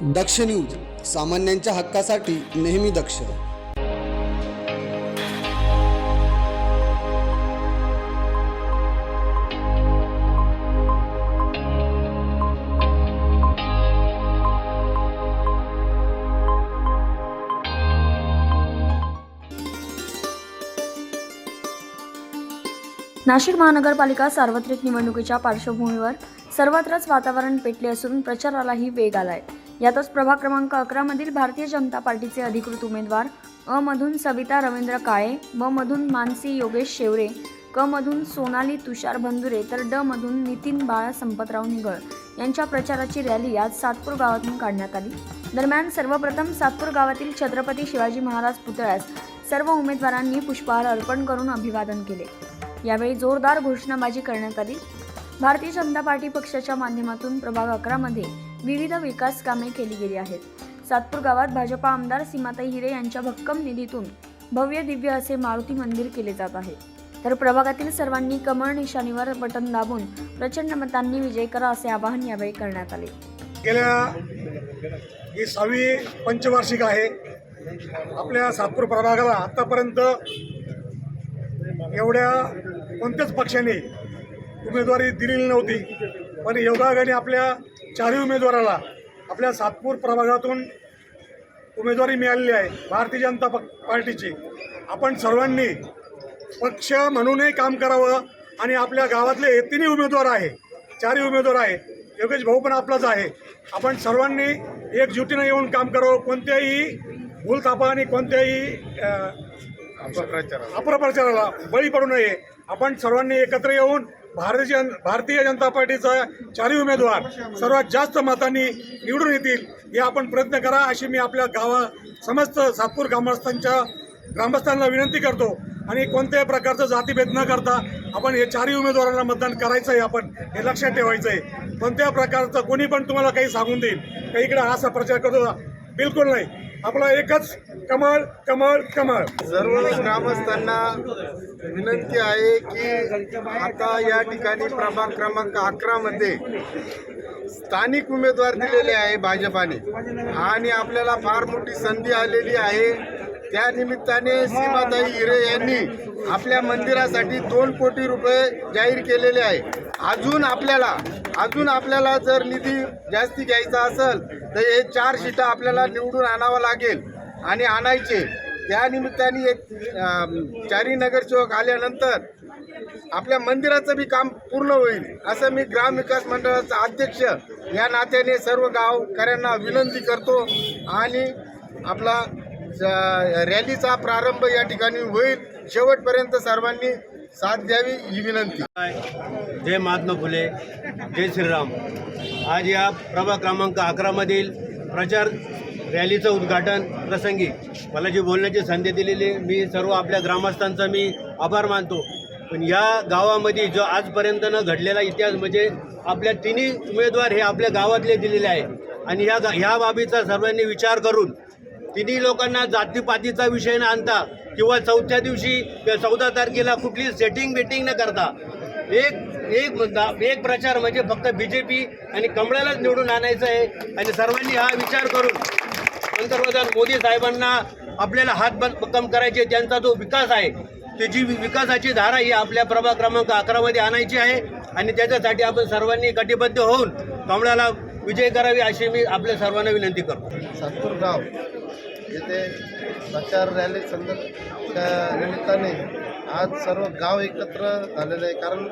दक्ष news, सामान्यांच्या हक्कासाठी नेहमी दक्ष. नाशिक महानगरपालिका सार्वत्रिक निवडणुकीच्या पार्श्वभूमीवर सर्वत्रच वातावरण पेटले असून प्रचारालाही वेग आलाय. यातच प्रभाग क्रमांक 11 मधील भारतीय जनता पार्टीचे अधिकृत उमेदवार अ मधून सविता रवींद्र काळे, ब मधून मानसी योगेश शेवरे, क मधून सोनाली तुषार बंधुरे तर ड मधून नितीन बाळा संपतराव निगळ यांच्या प्रचाराची रॅली आज सातपूर गावातून काढण्यात आली. दरम्यान सर्वप्रथम सातपूर गावातील छत्रपती शिवाजी महाराज पुतळ्यास सर्व उमेदवारांनी पुष्पहार अर्पण करून अभिवादन केले. यावेळी जोरदार घोषणाबाजी करण्यात आली. भारतीय जनता पार्टी पक्षाच्या माध्यमातून प्रभाग 11 मध्ये विविध विकास कामे केली गेली आहेत. सातपूर गावात भाजपा आमदार सीमाताई हिरे यांच्या भक्कम निधीतून भव्य दिव्य असे मारुती मंदिर केले जात आहे. तर प्रभागातील सर्वांनी कमळ निशाणीवर बटन दाबून प्रचंड मतांनी विजय करा असे आवाहन यावेळी करण्यात आले. गेल्या ही 6वी पंचवार्षिक आहे. आपल्या सातपूर प्रभागाला आतापर्यंत एवढ्या कोणत्याच पक्षाने उमेदवारी दिलेली नव्हती, पण योगायोगाने आपल्या 4ही उमेदवाराला आपल्या सातपूर प्रभागातून उमेदवारी मिळालेली आहे भारतीय जनता पार्टीची. आपण सर्वांनी पक्ष म्हणूनही काम करावं आणि आपल्या गावातले 3ही उमेदवार आहे, 4ही उमेदवार आहे, योगेश भाऊ पण आपलाच आहे. आपण सर्वांनी एकजुटीनं येऊन काम करावं. कोणत्याही भूलथापा आणि कोणत्याही अपप्रचाराला बळी पडू नये. आपण सर्वांनी एकत्र येऊन भारतीय जनता पार्टीचा 4ही उमेदवार सर्वात जास्त मतांनी निवडून येतील हे आपण प्रयत्न करा अशी मी आपल्या समस्त सातपूर ग्रामस्थांना विनंती करतो. आणि कोणत्याही प्रकारचं जातीभेद न करता आपण हे 4ही उमेदवारांना मतदान करायचं आहे. आपण हे लक्षात ठेवायचं आहे. कोणत्या प्रकारचं कोणी पण तुम्हाला काही सांगून देईल का इकडे असा प्रचार करतो, बिलकुल नाही. आपला एकच कमळ कमळ कमळ. सर्व ग्रामस्थांना विनंती आहे की आता या ठिकाणी प्रभाग क्रमांक 11 मध्ये स्थानिक उमेदवार दिलेले आहे भाजपाने आणि आपल्याला फार मोठी संधी आलेली आहे. त्या निमित्ताने सीमाताई हिरे यांनी आपल्या मंदिरासाठी 2 कोटी रुपये जाहीर केलेले आहे. अजून आपल्याला जर निधी जास्ती घ्यायचा असेल तर हे 4 सीटा आपल्याला निवडून आणावं लागेल आणि आणायचे. त्या निमित्ताने एक 4ही नगरसेवक आल्यानंतर आपल्या मंदिराचं बी काम पूर्ण होईल असं मी ग्रामविकास मंडळाचा अध्यक्ष या नात्याने सर्व गावकऱ्यांना विनंती करतो. आणि आपला रॅलीचा प्रारंभ या ठिकाणी होईल. शेवटपर्यंत सर्वांनी साथ द्यावी ही विनंती. जय महात्मा फुले, जय श्रीराम. आज या प्रभाग क्रमांक 11 मधील प्रचार रॅलीचं उद्घाटन प्रसंगी मला जी बोलण्याची संधी दिलेली मी सर्व आपल्या ग्रामस्थांचा मी आभार मानतो. पण या गावामध्ये जो आजपर्यंत न घडलेला इतिहास म्हणजे आपल्या 3ही उमेदवार हे आपल्या गावातले दिलेले आहे. आणि ह्या बाबीचा सर्वांनी विचार करून 3ही लोकांना जातीपातीचा विषय न आणता किंवा 4थ्या दिवशी 14 तारखेला कुठली सेटिंग बेटिंग न करता एक प्रचार म्हणजे फक्त BJP आणि कमळालाच निवडून आणायचं आहे. आणि सर्वांनी हा विचार करून पंतप्रधान मोदी साहेबांना आपल्याला हातभक्कम करायचे. त्यांचा जो विकास आहे त्याची विकासाची धारा ही आपल्या प्रभाग क्रमांक 11 मध्ये आणायची आहे. आणि त्याच्यासाठी आपण सर्वांनी कटिबद्ध होऊन कमळाला विजय करावी अशी मी आपल्या सर्वांना विनंती करतो. सातपूर गाव येथे प्रचार रॅली निमित्ताने आज सर्व गाव एकत्र झालेले आहे. कारण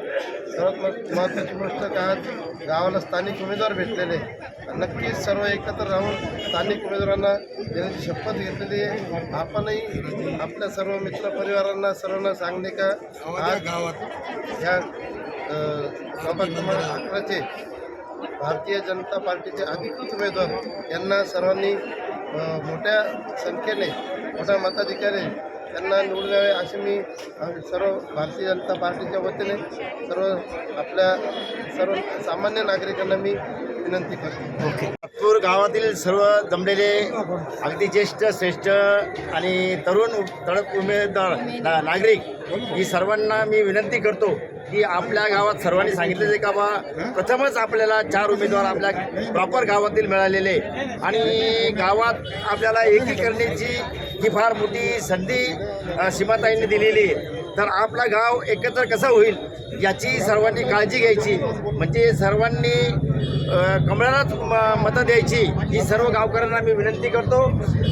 सर्वात महत्त्वाची गोष्ट का आज गावाला स्थानिक उमेदवार भेटलेले. नक्कीच सर्व एकत्र राहून स्थानिक उमेदवारांना देण्याची शपथ घेतलेली आहे. आपणही आपल्या सर्व मित्रपरिवारांना सर्वांना सांगणे का आज गावात ह्या प्रभाग क्रमांक 11चे भारतीय जनता पार्टीचे अधिकृत उमेदवार यांना सर्वांनी मोठ्या संख्येने मोठ्या मताधिक्याने त्यांना निवडून यावे असे मी सर्व भारतीय जनता पार्टीच्या वतीने सर्व सामान्य नागरिकांना मी विनंती करतो. सातपूर गावातील सर्व जमलेले अगदी ज्येष्ठ श्रेष्ठ आणि तरुण तडक उमेदवार नागरिक ही सर्वांना मी विनंती करतो की आपल्या गावात सर्वांनी सांगितलेलं आहे का बा प्रथमच आपल्याला 4 उमेदवार आपल्या प्रॉपर गावातील मिळालेले आणि गावात आपल्याला एकी करण्याची ही फार मोठी संधी सीमाताईंनी दिलेली आहे. तर आपला गाव एकत्र कसं होईल याची सर्वांनी काळजी घ्यायची, म्हणजे सर्वांनी कमळालाच मतं द्यायची ही सर्व गावकऱ्यांना मी विनंती करतो.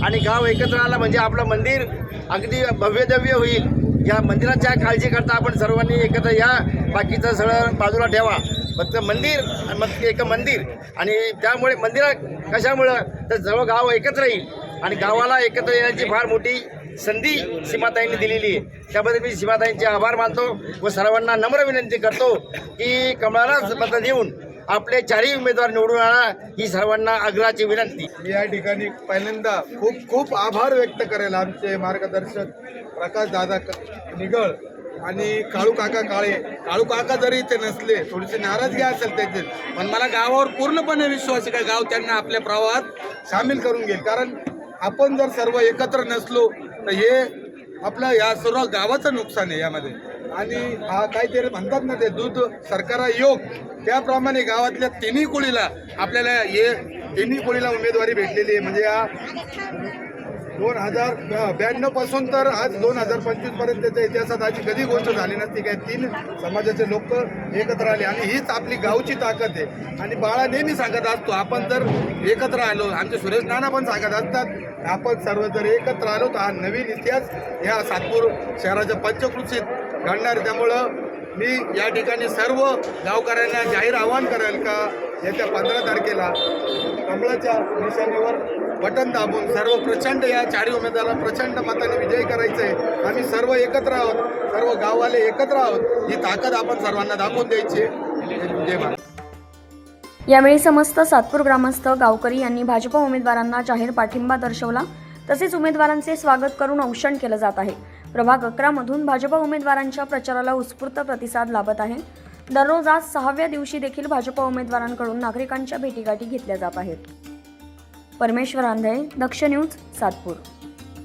आणि गाव एकत्र आला म्हणजे आपलं मंदिर अगदी भव्यदिव्य होईल. या मंदिराच्या काळजी करता आपण सर्वांनी एकत्र या, बाकीचं सगळं बाजूला ठेवा. फक्त मंदिर मग एक मंदिर आणि त्यामुळे मंदिरा कशामुळं तर सर्व गाव एकत्र येईल आणि गावाला एकत्र येण्याची फार मोठी संधी सीमाताईंनी दिलेली आहे. त्याबद्दल मी सीमाताईंचे आभार मानतो व सर्वांना नम्र विनंती करतो की कमळालाच मतं देऊन आपले 4ही उमेदवार निवडून आणा ही सर्वांना आग्रहाची विनंती. या ठिकाणी पहिल्यांदा खूप खूप आभार व्यक्त करेल आमचे मार्गदर्शक प्रकाश दादा निगळ आणि काळू काका काळे. काळू काका जरी इथे नसले, थोडीशी नाराजगी असेल त्याची, पण मला गावावर पूर्णपणे विश्वास आहे का गाव त्यांना आपल्या प्रवाहात सामील करून घेईल. कारण आपण जर सर्व एकत्र नसलो तर हे आपलं या सर्व गावाचं नुकसान आहे यामध्ये. आणि हा काहीतरी म्हणतात ना ते दूध सरकारा योग, त्याप्रमाणे गावातल्या तिन्ही कोळीला आपल्याला हे तिन्ही कोळीला उमेदवारी भेटलेली आहे. म्हणजे या 2092 पासून तर आज 2025 पर्यंतच्या इतिहासात अशी कधी गोष्ट झाली नसती काय 3 समाजाचे लोक एकत्र आले आणि हीच आपली गावची ताकद आहे. आणि बाळा नेहमी सांगत असतो आपण जर एकत्र आलो, आमचे सुरेश नाना पण सांगत असतात आपण सर्व जर एकत्र आलो तर हा नवीन इतिहास ह्या सातपूर शहराच्या पंचकृषीत घडणार. त्यामुळं मी या ठिकाणी सर्व गावकऱ्यांना जाहीर आवाहन करेल का येत्या 15 तारखेला कमळाच्या निशाणीवर बटन दाबून सर्व प्रचंड या 4ही उमेदवाराला प्रचंड मताने विजयी करायचं आहे. आम्ही सर्व एकत्र आहोत, सर्व गाववाले एकत्र आहोत. ही ताकद आपण सर्वांना दाखवून द्यायची. जय महाराज. यावेळी समस्त सातपूर ग्रामस्थ गावकरी यांनी भाजप उमेदवारांना जाहीर पाठिंबा दर्शवला. तसेच उमेदवारांचे स्वागत करून औक्षण केलं जात आहे. प्रभाग 11 मधून भाजप उमेदवारांच्या प्रचाराला उत्स्फूर्त प्रतिसाद लाभत आहे. दररोज आज 6व्या दिवशी देखील भाजप उमेदवारांकडून नागरिकांच्या भेटीगाठी घेतल्या जात आहेत. परमेश्वर आंधळे, दक्ष न्यूज, सातपूर.